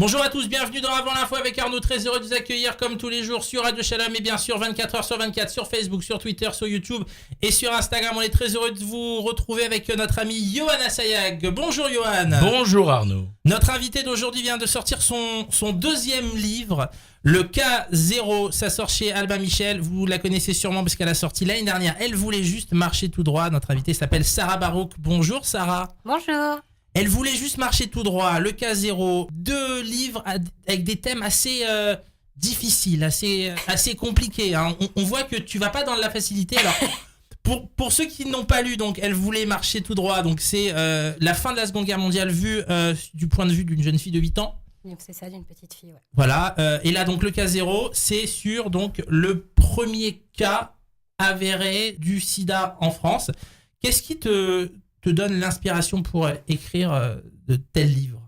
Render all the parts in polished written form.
Bonjour à tous, bienvenue dans Avant l'info avec Arnaud, très heureux de vous accueillir comme tous les jours sur Radio Shalom et bien sûr 24h sur 24 sur Facebook, sur Twitter, sur YouTube et sur Instagram. On est très heureux de vous retrouver avec notre ami Yohan Assayag. Bonjour Yohan. Bonjour Arnaud. Notre invité d'aujourd'hui vient de sortir son deuxième livre, Le K0, ça sort chez Albin Michel. Vous la connaissez sûrement parce qu'elle a sorti l'année dernière. Elle voulait juste marcher tout droit. Notre invitée s'appelle Sarah Barouk. Bonjour Sarah. Bonjour. Elle voulait juste marcher tout droit, le K0, 2 livres avec des thèmes assez difficiles, assez compliqués. Hein. On voit que tu vas pas dans la facilité. Alors, pour ceux qui n'ont pas lu, donc elle voulait marcher tout droit. Donc c'est la fin de la Seconde Guerre mondiale vue du point de vue d'une jeune fille de 8 ans. Donc c'est ça, d'une petite fille, ouais. Voilà. Et là donc le K0, c'est sur donc le premier cas avéré du SIDA en France. Qu'est-ce qui te donne l'inspiration pour écrire de tels livres?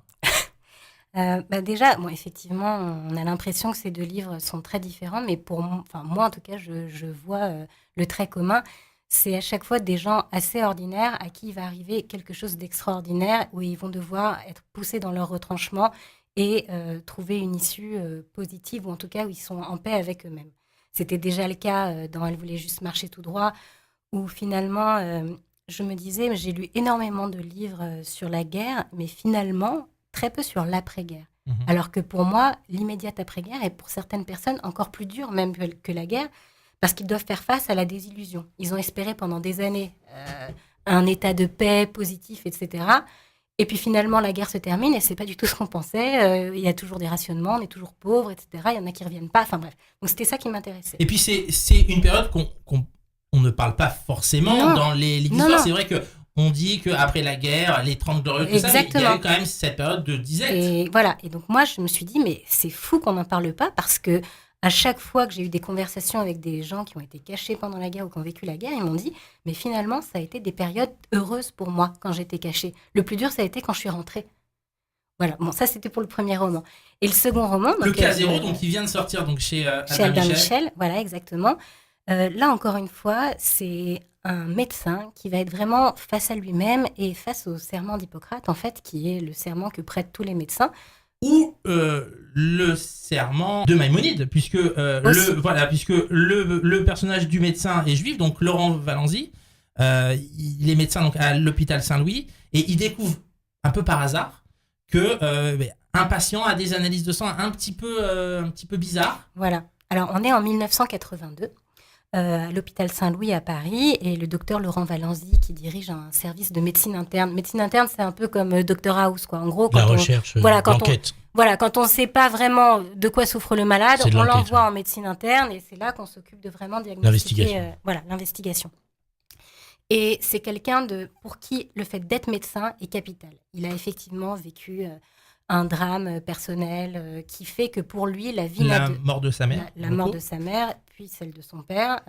Déjà, bon, effectivement, on a l'impression que ces deux livres sont très différents, mais moi en tout cas, je vois le trait commun. C'est à chaque fois des gens assez ordinaires à qui il va arriver quelque chose d'extraordinaire, où ils vont devoir être poussés dans leur retranchement et trouver une issue positive, ou en tout cas où ils sont en paix avec eux-mêmes. C'était déjà le cas dans Elle voulait juste marcher tout droit, où finalement... je me disais, j'ai lu énormément de livres sur la guerre, mais finalement, très peu sur l'après-guerre. Mmh. Alors que pour moi, l'immédiate après-guerre est pour certaines personnes encore plus dure même que la guerre, parce qu'ils doivent faire face à la désillusion. Ils ont espéré pendant des années un état de paix positif, etc. Et puis finalement, la guerre se termine et c'est pas du tout ce qu'on pensait. Il y a toujours des rationnements, on est toujours pauvres, etc. Il y en a qui reviennent pas. Enfin bref, donc c'était ça qui m'intéressait. Et puis c'est une période on ne parle pas forcément dans les histoires. Non. C'est vrai qu'on dit qu'après la guerre, les 30 glorieux, tout ça, mais il y a eu quand même cette période de disette. Et voilà. Et donc moi, je me suis dit, mais c'est fou qu'on n'en parle pas, parce que à chaque fois que j'ai eu des conversations avec des gens qui ont été cachés pendant la guerre ou qui ont vécu la guerre, ils m'ont dit, mais finalement, ça a été des périodes heureuses pour moi quand j'étais cachée. Le plus dur, ça a été quand je suis rentrée. Voilà. Bon, ça, c'était pour le premier roman. Et le second roman... Le K0, donc, il vient de sortir donc, chez Albin Michel. Voilà, exactement. Là, encore une fois, c'est un médecin qui va être vraiment face à lui-même et face au serment d'Hippocrate, en fait, qui est le serment que prêtent tous les médecins. Ou le serment de Maïmonide, puisque le personnage du médecin est juif, donc Laurent Valenzy, il est médecin donc, à l'hôpital Saint-Louis, et il découvre un peu par hasard que un patient a des analyses de sang un petit peu bizarres. Voilà. Alors, on est en 1982. À l'hôpital Saint-Louis à Paris, et le docteur Laurent Valenzy qui dirige un service de médecine interne. Médecine interne, c'est un peu comme Dr House, quoi. En gros, quand l'enquête. Quand on ne sait pas vraiment de quoi souffre le malade, on l'envoie en médecine interne, et c'est là qu'on s'occupe de vraiment diagnostiquer l'investigation. Et c'est quelqu'un pour qui le fait d'être médecin est capital. Il a effectivement vécu un drame personnel qui fait que pour lui, la vie... La mort de sa mère. La mort de sa mère, puis celle de son père,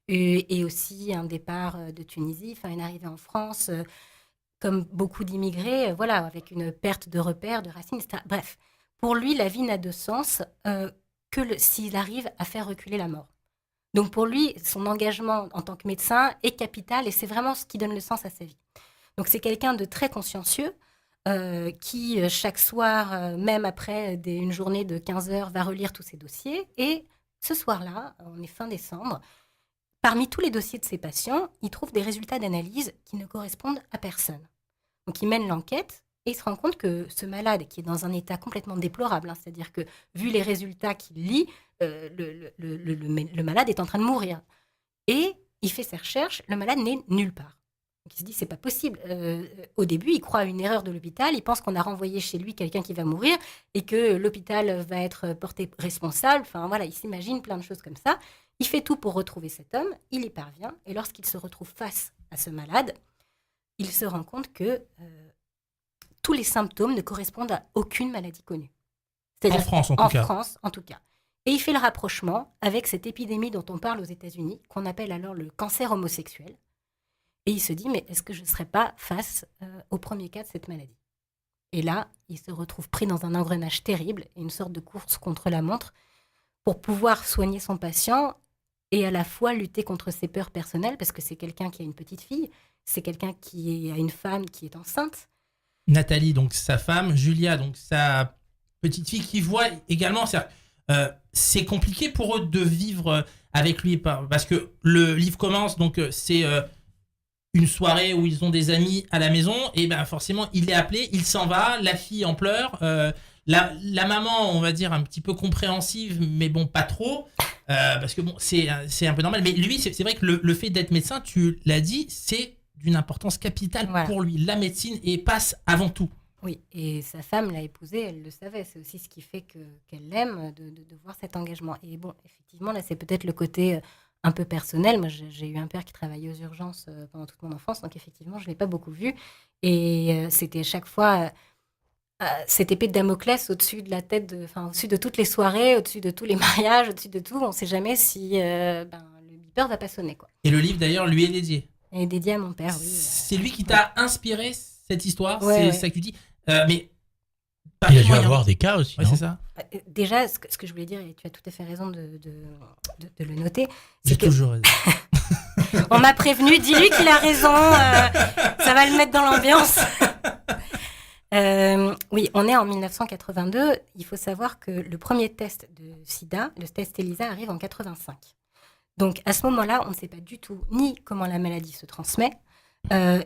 et aussi un départ de Tunisie, une arrivée en France, comme beaucoup d'immigrés, avec une perte de repères, de racines, etc. Bref, pour lui, la vie n'a de sens que s'il arrive à faire reculer la mort. Donc pour lui, son engagement en tant que médecin est capital, et c'est vraiment ce qui donne le sens à sa vie. Donc c'est quelqu'un de très consciencieux, qui, chaque soir, même après une journée de 15 heures, va relire tous ses dossiers. Et ce soir-là, on est fin décembre, parmi tous les dossiers de ses patients, il trouve des résultats d'analyse qui ne correspondent à personne. Donc il mène l'enquête et il se rend compte que ce malade, qui est dans un état complètement déplorable, c'est-à-dire que, vu les résultats qu'il lit, le malade est en train de mourir. Et il fait ses recherches, le malade n'est nulle part. Donc il se dit, c'est pas possible. Au début, il croit à une erreur de l'hôpital, il pense qu'on a renvoyé chez lui quelqu'un qui va mourir et que l'hôpital va être porté responsable. Il s'imagine plein de choses comme ça. Il fait tout pour retrouver cet homme, il y parvient, et lorsqu'il se retrouve face à ce malade, il se rend compte que tous les symptômes ne correspondent à aucune maladie connue. En France, en tout cas. En France, en tout cas. Et il fait le rapprochement avec cette épidémie dont on parle aux États-Unis, qu'on appelle alors le cancer homosexuel. Et il se dit, mais est-ce que je ne serais pas face au premier cas de cette maladie ? Et là, il se retrouve pris dans un engrenage terrible, une sorte de course contre la montre, pour pouvoir soigner son patient et à la fois lutter contre ses peurs personnelles, parce que c'est quelqu'un qui a une petite fille, c'est quelqu'un qui a une femme qui est enceinte. Nathalie, donc sa femme, Julia, donc sa petite fille qui voit également. C'est compliqué pour eux de vivre avec lui parce que le livre commence, donc c'est une soirée où ils ont des amis à la maison et ben forcément il est appelé, il s'en va, la fille en pleure, la maman on va dire un petit peu compréhensive mais bon pas trop parce que bon c'est un peu normal, mais lui c'est vrai que le fait d'être médecin, tu l'as dit, c'est d'une importance capitale pour lui, la médecine et passe avant tout. Oui, et sa femme l'a épousé, elle le savait. C'est aussi ce qui fait qu'elle l'aime, de voir cet engagement. Et bon, effectivement, là, c'est peut-être le côté un peu personnel. Moi, j'ai eu un père qui travaillait aux urgences pendant toute mon enfance, donc effectivement, je ne l'ai pas beaucoup vu. Et c'était à chaque fois cette épée de Damoclès au-dessus de la tête, au-dessus de toutes les soirées, au-dessus de tous les mariages, au-dessus de tout. On ne sait jamais si le beeper va pas sonner, quoi. Et le livre, d'ailleurs, lui est dédié. Il est dédié à mon père, oui. C'est lui qui t'a inspiré cette histoire, c'est ça que tu dis. Mais il a dû avoir des cas aussi. Ouais, c'est ça. Déjà, ce que je voulais dire, et tu as tout à fait raison de le noter. J'ai toujours raison. On m'a prévenu, dis-lui qu'il a raison, ça va le mettre dans l'ambiance. Oui, on est en 1982. Il faut savoir que le premier test de sida, le test ELISA, arrive en 85. Donc à ce moment-là, on ne sait pas du tout ni comment la maladie se transmet,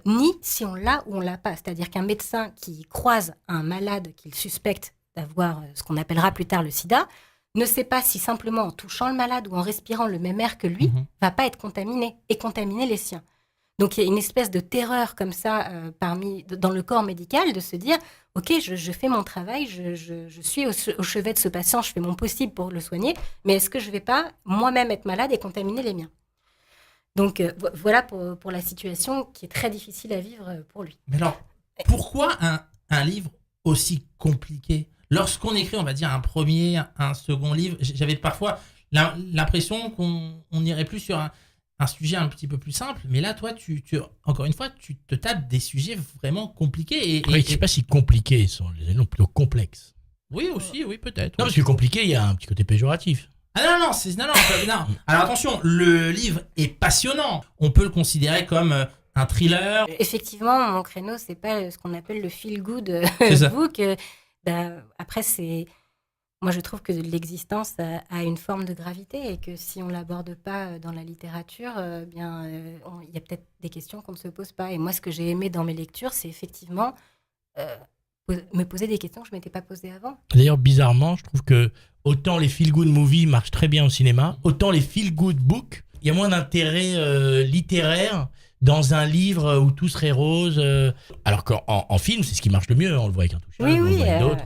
ni si on l'a ou on l'a pas. C'est-à-dire qu'un médecin qui croise un malade qu'il suspecte d'avoir ce qu'on appellera plus tard le sida ne sait pas si simplement en touchant le malade ou en respirant le même air que lui va pas être contaminé et contaminer les siens. Donc il y a une espèce de terreur comme ça dans le corps médical de se dire ok, je fais mon travail, je suis au chevet de ce patient, je fais mon possible pour le soigner, mais est-ce que je vais pas moi-même être malade et contaminer les miens? Donc voilà pour la situation qui est très difficile à vivre pour lui. Mais alors, pourquoi un livre aussi compliqué? Lorsqu'on écrit, on va dire, un premier, un second livre, j'avais parfois l'impression qu'on irait plus sur un sujet un petit peu plus simple. Mais là, toi, encore une fois, tu te tapes des sujets vraiment compliqués. Je ne sais pas si compliqués sont les noms plutôt complexes. Oui, aussi, oui, peut-être. Non, parce que compliqué, il y a un petit côté péjoratif. Ah non. Alors attention, le livre est passionnant. On peut le considérer comme un thriller. Effectivement, mon créneau, c'est pas ce qu'on appelle le feel-good book. Après, moi, je trouve que l'existence a une forme de gravité et que si on l'aborde pas dans la littérature, il y a peut-être des questions qu'on ne se pose pas. Et moi, ce que j'ai aimé dans mes lectures, c'est effectivement me poser des questions que je m'étais pas posées avant. D'ailleurs, bizarrement, je trouve que autant les feel-good movies marchent très bien au cinéma, autant les feel-good books, il y a moins d'intérêt littéraire dans un livre où tout serait rose. Alors qu'en film, c'est ce qui marche le mieux. On le voit avec Intouchable, on le voit avec d'autres.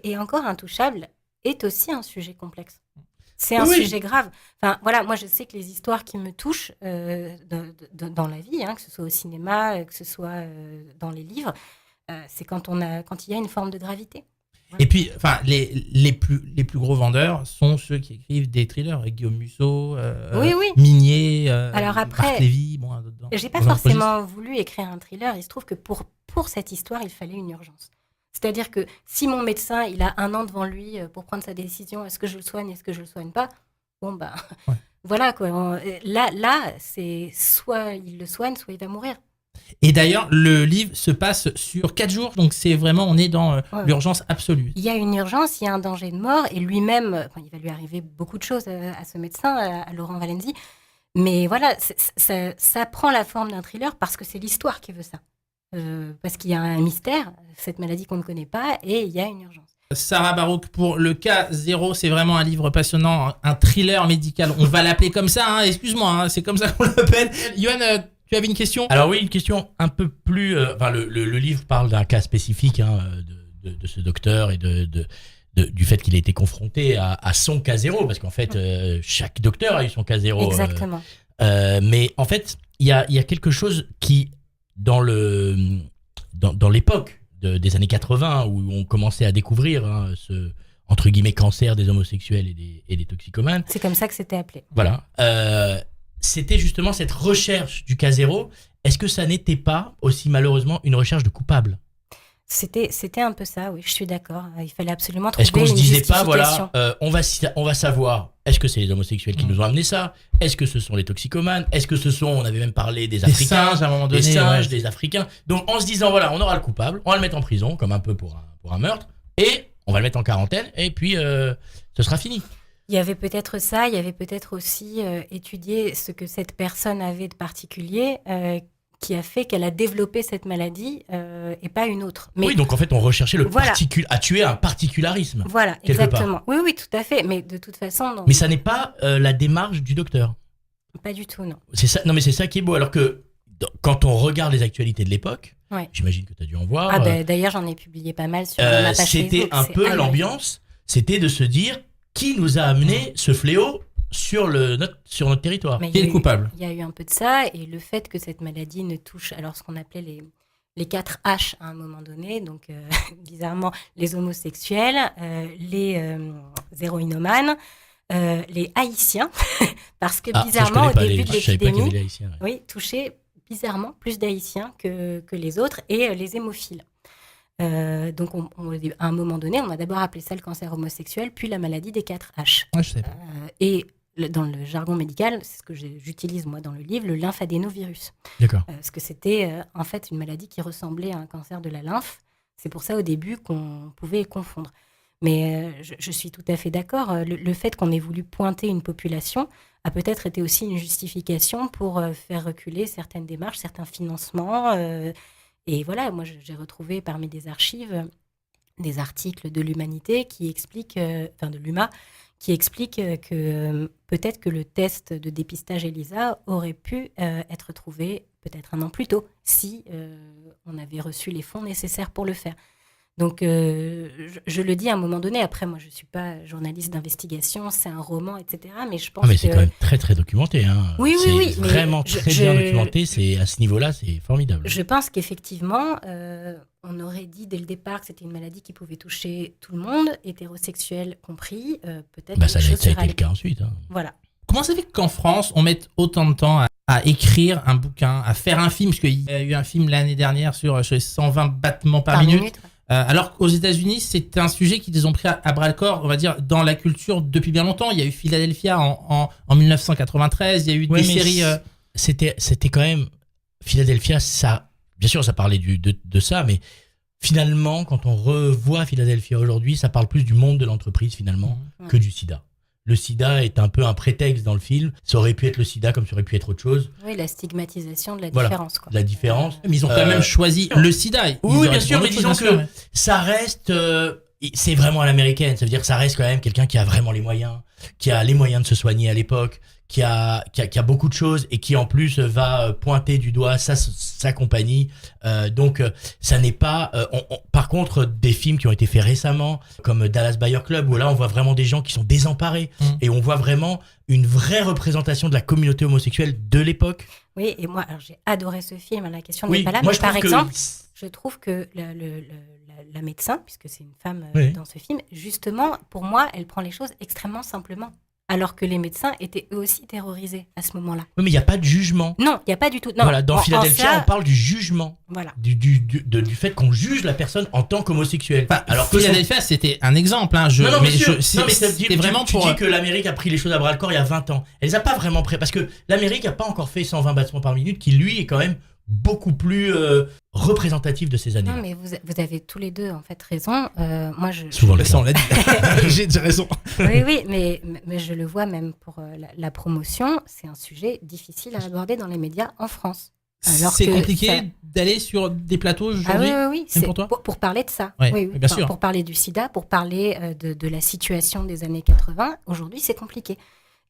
Et encore, Intouchable est aussi un sujet complexe. C'est un sujet grave. Enfin, voilà, moi, je sais que les histoires qui me touchent dans la vie, que ce soit au cinéma, que ce soit dans les livres, c'est quand il y a une forme de gravité. Voilà. Et puis, enfin, les plus gros vendeurs sont ceux qui écrivent des thrillers, Guillaume Musso, Minier, alors après, Marc Lévy. J'ai pas forcément voulu écrire un thriller. Il se trouve que pour cette histoire, il fallait une urgence. C'est-à-dire que si mon médecin, il a 1 an devant lui pour prendre sa décision, est-ce que je le soigne, est-ce que je le soigne pas ? Bon, voilà quoi. Là, c'est soit il le soigne, soit il va mourir. Et d'ailleurs, le livre se passe sur 4 jours, donc c'est vraiment, on est dans l'urgence absolue. Il y a une urgence, il y a un danger de mort, et lui-même, il va lui arriver beaucoup de choses à ce médecin, à Laurent Valenzi. Mais voilà, ça prend la forme d'un thriller parce que c'est l'histoire qui veut ça. Parce qu'il y a un mystère, cette maladie qu'on ne connaît pas, et il y a une urgence. Sarah Barouk, pour le cas 0, c'est vraiment un livre passionnant, un thriller médical. On va l'appeler comme ça, excuse-moi, c'est comme ça qu'on l'appelle. Yoann, tu avais une question ? Alors oui, une question un peu plus... le livre parle d'un cas spécifique de ce docteur et du fait qu'il a été confronté à son cas 0, parce qu'en fait, chaque docteur a eu son cas 0. Exactement. Mais en fait, il y a quelque chose qui, dans l'époque des années 80, où on commençait à découvrir ce, entre guillemets, cancer des homosexuels et des toxicomanes. C'est comme ça que c'était appelé. Voilà. C'était justement cette recherche du cas 0. Est-ce que ça n'était pas aussi malheureusement une recherche de coupable ? C'était un peu ça, oui, je suis d'accord. Il fallait absolument trouver une justification. Est-ce qu'on se disait pas, on va savoir, est-ce que c'est les homosexuels qui nous ont amené ça ? Est-ce que ce sont les toxicomanes ? Est-ce que on avait même parlé des Africains, singes, à un moment donné, des singes, des Africains. Donc en se disant, voilà, on aura le coupable, on va le mettre en prison, comme un peu pour un meurtre, et on va le mettre en quarantaine et puis ce sera fini. Il y avait peut-être ça, il y avait peut-être aussi étudier ce que cette personne avait de particulier qui a fait qu'elle a développé cette maladie et pas une autre. Mais oui, donc en fait, on recherchait à tuer un particularisme. Voilà, exactement. Oui, oui, tout à fait. Mais de toute façon, non. Mais ça n'est pas la démarche du docteur. Pas du tout, non. C'est ça. Non, mais c'est ça qui est beau. Alors que quand on regarde les actualités de l'époque, ouais. J'imagine que tu as dû en voir. D'ailleurs, j'en ai publié pas mal sur ma page Facebook. C'était un peu l'ambiance, c'était de se dire qui nous a amené ce fléau sur notre territoire. Qui est le coupable? Il y a eu un peu de ça, et le fait que cette maladie ne touche alors ce qu'on appelait les 4 H à un moment donné, donc bizarrement les homosexuels, les héroïnomanes, les haïtiens, parce que bizarrement au début de l'épidémie, oui, touchait bizarrement plus d'haïtiens que les autres, et les hémophiles. Donc, à un moment donné, on a d'abord appelé ça le cancer homosexuel, puis la maladie des 4 H. Ouais, je sais pas. Et dans le jargon médical, c'est ce que j'utilise moi dans le livre, le lymphadénovirus. D'accord. Parce que c'était en fait une maladie qui ressemblait à un cancer de la lymphe. C'est pour ça au début qu'on pouvait confondre. Mais je suis tout à fait d'accord. Le fait qu'on ait voulu pointer une population a peut-être été aussi une justification pour faire reculer certaines démarches, certains financements. Et voilà, moi j'ai retrouvé parmi des archives des articles de l'Humanité qui expliquent, de l'UMA, qui expliquent que peut-être que le test de dépistage ELISA aurait pu être trouvé peut-être un an plus tôt si on avait reçu les fonds nécessaires pour le faire. Donc, je le dis à un moment donné. Après, moi, je ne suis pas journaliste d'investigation, c'est un roman, etc. Mais je pense mais c'est quand même très, très documenté. Hein. Oui. C'est vraiment très bien documenté. À ce niveau-là, c'est formidable. Je pense qu'effectivement, on aurait dit dès le départ que c'était une maladie qui pouvait toucher tout le monde, hétérosexuel compris. Peut-être ça a été le cas ensuite. Hein. Voilà. Comment ça fait qu'en France, on mette autant de temps à écrire un bouquin, à faire un film? Parce qu'il y a eu un film l'année dernière sur 120 battements par minute. Alors qu'aux États-Unis, c'est un sujet qu'ils ont pris à bras-le-corps, on va dire, dans la culture depuis bien longtemps. Il y a eu Philadelphia en 1993, il y a eu des séries... C'était quand même... Philadelphia, ça... Bien sûr, ça parlait de ça, mais finalement, quand on revoit Philadelphia aujourd'hui, ça parle plus du monde de l'entreprise, finalement, que du sida. Le sida est un peu un prétexte dans le film. Ça aurait pu être le sida comme ça aurait pu être autre chose. Oui, la stigmatisation de la différence. Quoi. La différence. Mais ils ont quand même choisi le sida. Oui, bien sûr, mais disons que ça reste... c'est vraiment à l'américaine. Ça veut dire que ça reste quand même quelqu'un qui a vraiment les moyens, qui a les moyens de se soigner à l'époque, qui a beaucoup de choses et qui en plus va pointer du doigt sa compagnie. Donc ça n'est pas... par contre, des films qui ont été faits récemment, comme Dallas Buyers Club, où là on voit vraiment des gens qui sont désemparés et on voit vraiment une vraie représentation de la communauté homosexuelle de l'époque. Oui, et moi, alors, j'ai adoré ce film, la question n'est pas là, moi, mais par exemple, je trouve que la médecin, puisque c'est une femme dans ce film, justement, pour moi, elle prend les choses extrêmement simplement. Alors que les médecins étaient eux aussi terrorisés à ce moment-là. Oui, mais il n'y a pas de jugement. Non, il n'y a pas du tout. Non, voilà, dans Philadelphia, on parle du jugement. Voilà. Du fait qu'on juge la personne en tant qu'homosexuel. Alors que Philadelphia, c'était un exemple. Hein, c'était vraiment tu dis que l'Amérique a pris les choses à bras-le-corps il y a 20 ans. Elle les a pas vraiment pris. Parce que l'Amérique n'a pas encore fait 120 battements par minute, qui lui est quand même beaucoup plus représentatif de ces années. Non, mais vous avez tous les deux en fait raison. Moi, souvent le on l'a dit. J'ai raison. Oui, mais je le vois même pour la promotion, c'est un sujet difficile à aborder dans les médias en France. C'est compliqué d'aller sur des plateaux aujourd'hui. Oui. Même pour toi. Pour parler de ça. Oui, bien sûr. Pour parler du sida, pour parler de la situation des années 80. Aujourd'hui, c'est compliqué.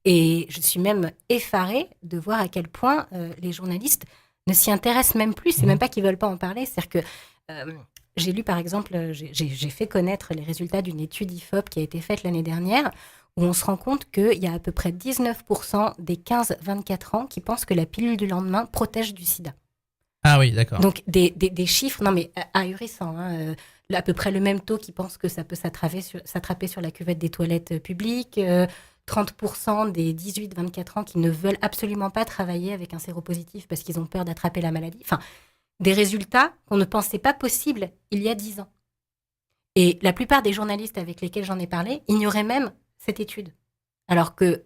Et je suis même effarée de voir à quel point les journalistes ne s'y intéressent même plus. C'est même pas qu'ils veulent pas en parler. C'est-à-dire que j'ai lu, par exemple, j'ai fait connaître les résultats d'une étude IFOP qui a été faite l'année dernière, où on se rend compte qu'il y a à peu près 19% des 15-24 ans qui pensent que la pilule du lendemain protège du sida. Ah oui, d'accord. Donc des chiffres, non mais ahurissants, hein, à peu près le même taux qui pense que ça peut s'attraper sur la cuvette des toilettes publiques, 30% des 18-24 ans qui ne veulent absolument pas travailler avec un séropositif parce qu'ils ont peur d'attraper la maladie. Enfin, des résultats qu'on ne pensait pas possibles il y a 10 ans. Et la plupart des journalistes avec lesquels j'en ai parlé ignoraient même cette étude. Alors que,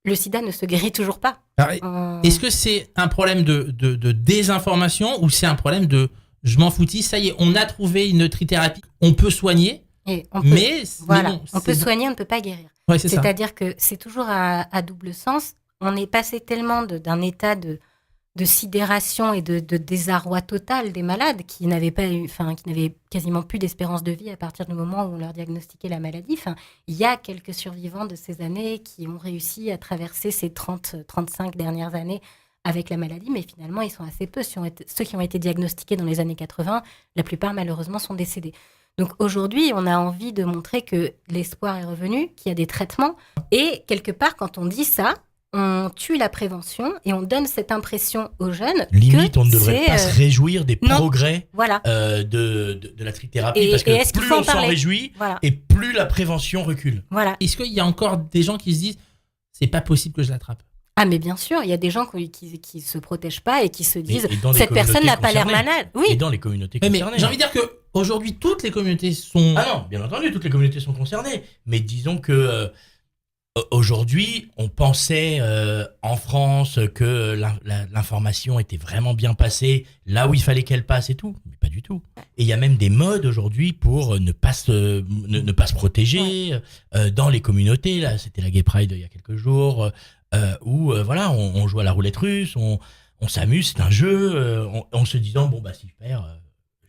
le sida ne se guérit toujours pas. Alors, est-ce que c'est un problème de désinformation ou c'est un problème de je m'en foutis, ça y est, on a trouvé une trithérapie, on peut soigner, Et on peut, on peut soigner, on ne peut pas guérir. Ouais, c'est ça. C'est-à-dire que c'est toujours à double sens. On est passé tellement d'un état de sidération et de désarroi total des malades qui n'avaient quasiment plus d'espérance de vie à partir du moment où on leur diagnostiquait la maladie. Enfin, il y a quelques survivants de ces années qui ont réussi à traverser ces 30-35 dernières années avec la maladie, mais finalement, ils sont assez peu. Ceux qui ont été diagnostiqués dans les années 80, la plupart, malheureusement, sont décédés. Donc aujourd'hui, on a envie de montrer que l'espoir est revenu, qu'il y a des traitements. Et quelque part, quand on dit ça, on tue la prévention et on donne cette impression aux jeunes. Limite, on ne devrait pas se réjouir des progrès voilà. de la trithérapie, parce que plus on s'en réjouit, et plus la prévention recule. Voilà. Est-ce qu'il y a encore des gens qui se disent « c'est pas possible que je l'attrape » ? Ah mais bien sûr, il y a des gens qui se protègent pas et qui se disent cette personne n'a pas l'air malade. Oui. Et dans les communautés concernées. Mais j'ai envie de dire que aujourd'hui toutes les communautés sont. Ah non, bien entendu, toutes les communautés sont concernées. Mais disons que aujourd'hui, on pensait en France que l'information était vraiment bien passée là où il fallait qu'elle passe et tout, mais pas du tout. Et il y a même des modes aujourd'hui pour ne pas se protéger dans les communautés. Là, c'était la Gay Pride il y a quelques jours. Où voilà, on joue à la roulette russe, on s'amuse, c'est un jeu, en se disant bon bah si je perds,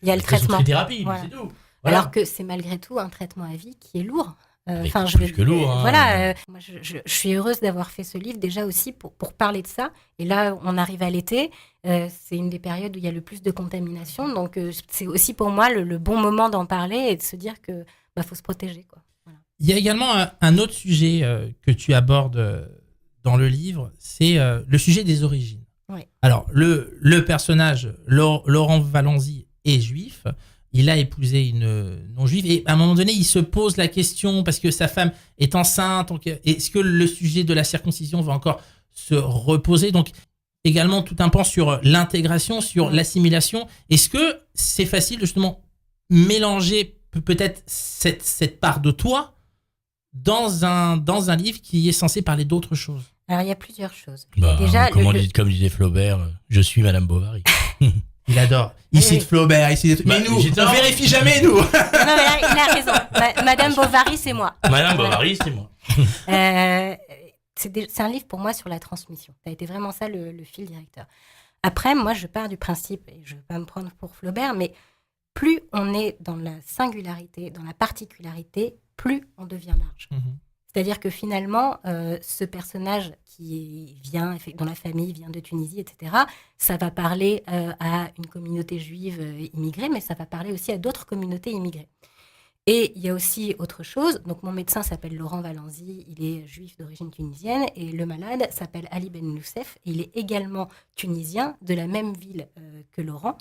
il y a le traitement, thérapie, voilà. C'est tout. Voilà. Alors que c'est malgré tout un traitement à vie qui est lourd. Plus que lourd. Voilà, moi je suis heureuse d'avoir fait ce livre déjà aussi pour parler de ça. Et là, on arrive à l'été, c'est une des périodes où il y a le plus de contamination, donc c'est aussi pour moi le bon moment d'en parler et de se dire que faut se protéger, quoi. Voilà. Il y a également un autre sujet que tu abordes dans le livre, c'est le sujet des origines. Oui. Alors, le personnage, Laurent Valenzy, est juif. Il a épousé une non-juive. Et à un moment donné, il se pose la question, parce que sa femme est enceinte, donc est-ce que le sujet de la circoncision va encore se reposer ? Donc, également, tout un pan sur l'intégration, sur l'assimilation. Est-ce que c'est facile de justement mélanger peut-être cette part de toi dans un livre qui est censé parler d'autre chose ? Alors, il y a plusieurs choses. Déjà, comme disait Flaubert, je suis Madame Bovary. Il adore. Il cite Flaubert, il cite... Mais nous, on vérifie jamais, nous. Non, mais il a raison. Madame Bovary, c'est moi. Madame Bovary, c'est moi. C'est un livre pour moi sur la transmission. Ça a été vraiment ça le fil directeur. Après, moi, je pars du principe, et je ne veux pas me prendre pour Flaubert, mais plus on est dans la singularité, dans la particularité, plus on devient large. C'est-à-dire que finalement, ce personnage dont la famille vient de Tunisie, etc., ça va parler à une communauté juive immigrée, mais ça va parler aussi à d'autres communautés immigrées. Et il y a aussi autre chose. Donc, mon médecin s'appelle Laurent Valenzy, il est juif d'origine tunisienne, et le malade s'appelle Ali Ben Youssef, et il est également tunisien, de la même ville que Laurent,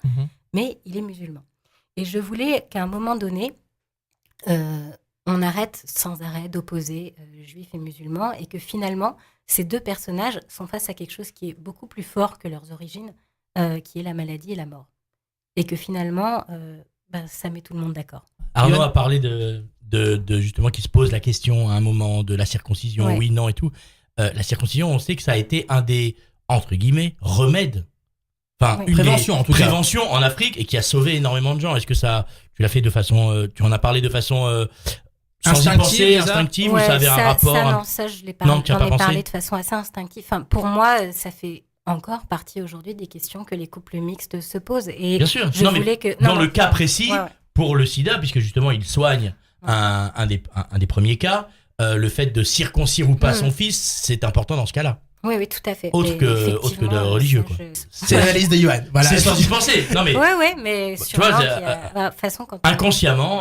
mais il est musulman. Et je voulais qu'à un moment donné, on arrête sans arrêt d'opposer juifs et musulmans et que finalement, ces deux personnages sont face à quelque chose qui est beaucoup plus fort que leurs origines, qui est la maladie et la mort. Et que finalement, ça met tout le monde d'accord. Arnaud a parlé de justement qui se pose la question à un moment de la circoncision, oui, non et tout. La circoncision, on sait que ça a été un des, entre guillemets, remèdes. Enfin, une prévention, en tout cas. Prévention en Afrique et qui a sauvé énormément de gens. Est-ce que tu l'as fait de façon... tu en as parlé de façon... instinctive ou ça avait un rapport Non, ça je l'ai pas. J'en ai parlé de façon assez instinctive. Enfin, pour moi, ça fait encore partie aujourd'hui des questions que les couples mixtes se posent. Et bien sûr. Dans le cas précis, pour le sida, puisque justement il soigne un des premiers cas, le fait de circoncire ou pas son fils, c'est important dans ce cas-là. Oui, tout à fait. Autre que de religieux, quoi. C'est l'analyse de Yoann. Voilà. C'est sans y penser. Non, mais. Oui, mais sûrement façon, quand inconsciemment.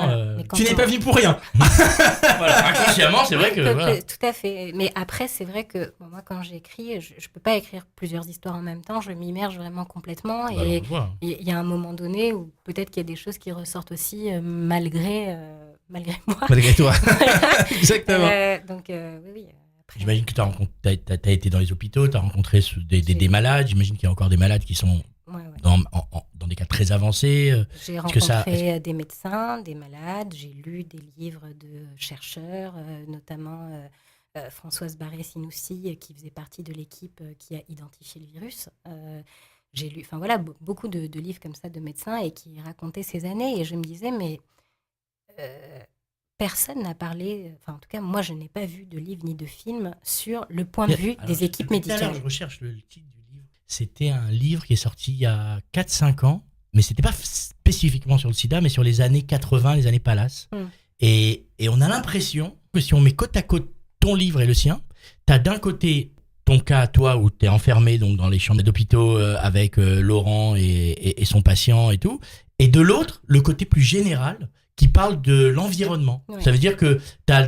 Tu n'es pas venu pour rien. Voilà, inconsciemment, c'est vrai que. Tout à fait. Mais après, c'est vrai que moi, quand j'écris, je ne peux pas écrire plusieurs histoires en même temps. Je m'immerge vraiment complètement. Et il y a un moment donné où peut-être qu'il y a des choses qui ressortent aussi malgré moi. Malgré toi. Exactement. Donc, oui. J'imagine que tu as été dans les hôpitaux, tu as rencontré des malades. J'imagine qu'il y a encore des malades qui sont dans des cas très avancés. J'ai rencontré des médecins, des malades. J'ai lu des livres de chercheurs, notamment Françoise Barré-Sinoussi, qui faisait partie de l'équipe qui a identifié le virus. J'ai lu beaucoup de livres comme ça de médecins et qui racontaient ces années. Et je me disais, mais personne n'a parlé, enfin en tout cas moi je n'ai pas vu de livre ni de film sur le point de vue des équipes médicales. Je recherche le titre du livre. C'était un livre qui est sorti il y a 4-5 ans, mais c'était pas spécifiquement sur le sida, mais sur les années 80, les années Palace. Et on a l'impression que si on met côte à côte ton livre et le sien, t'as d'un côté ton cas, toi, où t'es enfermé donc, dans les chambres d'hôpitaux avec Laurent et son patient et tout, et de l'autre, le côté plus général qui parle de l'environnement. Ouais. Ça veut dire que t'as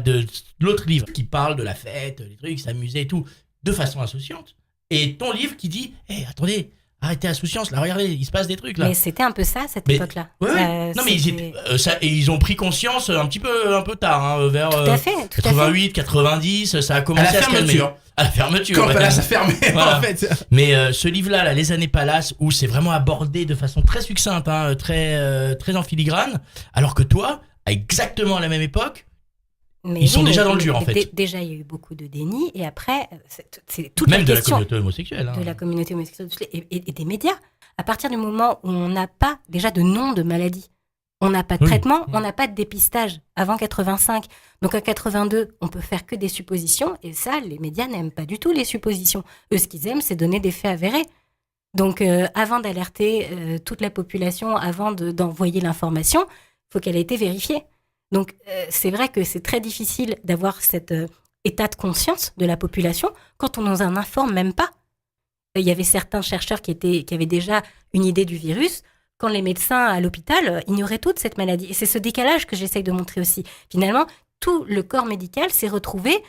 l'autre livre qui parle de la fête, les trucs, s'amuser et tout, de façon insouciante, et ton livre qui dit « Hey, attendez, arrêtez l'insouciance, là, regardez, il se passe des trucs, là. » Mais c'était un peu ça, cette époque-là. Ouais. Non, mais ils ont pris conscience un peu tard, hein, vers 88, 90, ça a commencé à se calmer. À la fermeture. Quand Palace a fermé, voilà. En fait. Mais ce livre-là, Les années Palace, où c'est vraiment abordé de façon très succincte, hein, très en filigrane, alors que toi, à exactement la même époque, ils sont déjà dans le dur, en fait. Déjà, il y a eu beaucoup de déni, et après, c'est toute même la question... Même de la communauté homosexuelle. De la communauté homosexuelle et des médias. À partir du moment où on n'a pas déjà de nom de maladie, on n'a pas de traitement, on n'a pas de dépistage avant 85. Donc à 82, on peut faire que des suppositions. Et ça, les médias n'aiment pas du tout les suppositions. Eux, ce qu'ils aiment, c'est donner des faits avérés. Donc avant d'alerter toute la population, avant d'envoyer l'information, il faut qu'elle ait été vérifiée. Donc c'est vrai que c'est très difficile d'avoir cet état de conscience de la population quand on nous en informe même pas. Il y avait certains chercheurs qui avaient déjà une idée du virus, quand les médecins à l'hôpital ignoraient toute cette maladie. Et c'est ce décalage que j'essaye de montrer aussi. Finalement, tout le corps médical s'est retrouvé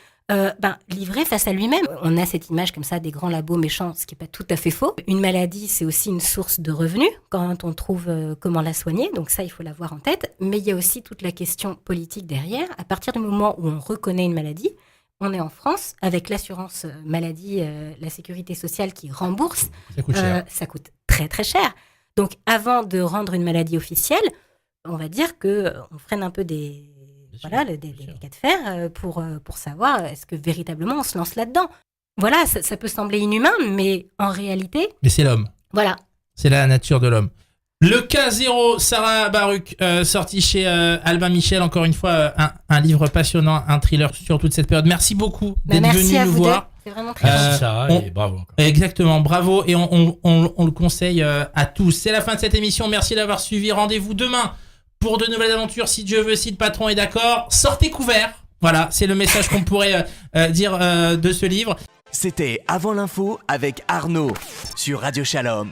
livré face à lui-même. On a cette image comme ça des grands labos méchants, ce qui n'est pas tout à fait faux. Une maladie, c'est aussi une source de revenus quand on trouve comment la soigner. Donc ça, il faut l'avoir en tête. Mais il y a aussi toute la question politique derrière. À partir du moment où on reconnaît une maladie, on est en France, avec l'assurance maladie, la sécurité sociale qui rembourse. Ça coûte cher. Ça coûte très très cher. Donc, avant de rendre une maladie officielle, on va dire qu'on freine un peu des cas de fer pour savoir est-ce que véritablement on se lance là-dedans. Voilà, ça peut sembler inhumain, mais en réalité... Mais c'est l'homme. Voilà. C'est la nature de l'homme. Le cas 0, Sarah Baruch, sorti chez Albin Michel, encore une fois, un livre passionnant, un thriller sur toute cette période. Merci beaucoup d'être venu nous voir. C'est vraiment très merci Sarah et bravo encore. Exactement, bravo, et on le conseille à tous. C'est la fin de cette émission, merci d'avoir suivi. Rendez-vous demain pour de nouvelles aventures, si Dieu veut, si le patron est d'accord. Sortez couverts, voilà, c'est le message qu'on pourrait dire de ce livre. C'était Avant l'info avec Arnaud sur Radio Shalom.